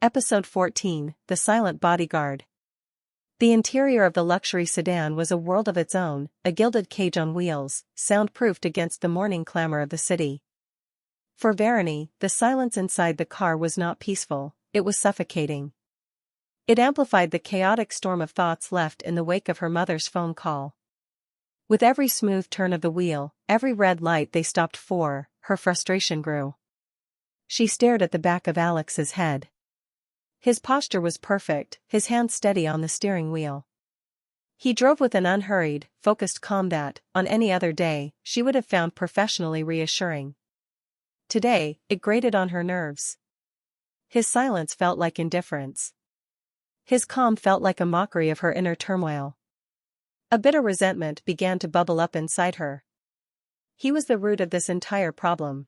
Episode 14, The Silent Bodyguard. The interior of the luxury sedan was a world of its own, a gilded cage on wheels, soundproofed against the morning clamor of the city. For Varuni, the silence inside the car was not peaceful, it was suffocating. It amplified the chaotic storm of thoughts left in the wake of her mother's phone call. With every smooth turn of the wheel, every red light they stopped for, her frustration grew. She stared at the back of Alex's head. His posture was perfect, his hands steady on the steering wheel. He drove with an unhurried, focused calm that, on any other day, she would have found professionally reassuring. Today, it grated on her nerves. His silence felt like indifference. His calm felt like a mockery of her inner turmoil. A bitter resentment began to bubble up inside her. He was the root of this entire problem.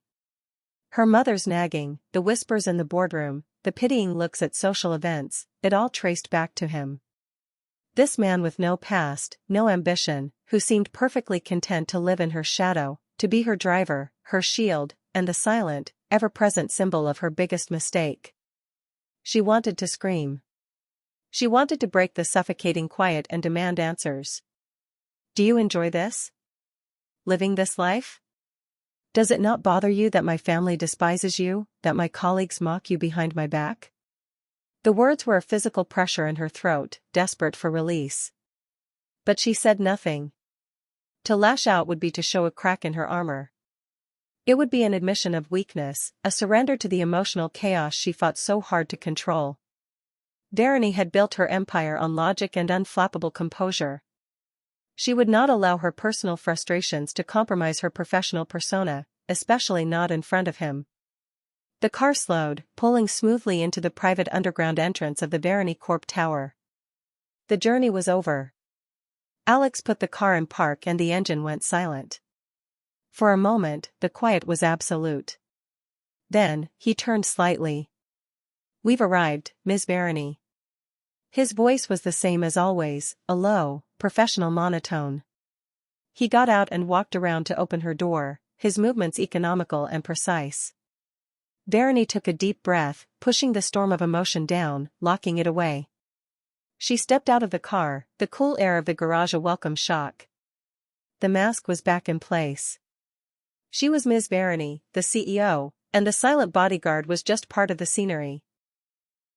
Her mother's nagging, the whispers in the boardroom, the pitying looks at social events, it all traced back to him. This man with no past, no ambition, who seemed perfectly content to live in her shadow, to be her driver, her shield, and the silent, ever-present symbol of her biggest mistake. She wanted to scream. She wanted to break the suffocating quiet and demand answers. Do you enjoy this? Living this life? Does it not bother you that my family despises you, that my colleagues mock you behind my back? The words were a physical pressure in her throat, desperate for release. But she said nothing. To lash out would be to show a crack in her armor. It would be an admission of weakness, a surrender to the emotional chaos she fought so hard to control. Varuni had built her empire on logic and unflappable composure. She would not allow her personal frustrations to compromise her professional persona, especially not in front of him. The car slowed, pulling smoothly into the private underground entrance of the Varuni Corp Tower. The journey was over. Alex put the car in park and the engine went silent. For a moment, the quiet was absolute. Then, he turned slightly. "We've arrived, Ms. Varuni." His voice was the same as always, a low, professional monotone. He got out and walked around to open her door, his movements economical and precise. Varuni took a deep breath, pushing the storm of emotion down, locking it away. She stepped out of the car, the cool air of the garage a welcome shock. The mask was back in place. She was Ms. Varuni, the CEO, and the silent bodyguard was just part of the scenery.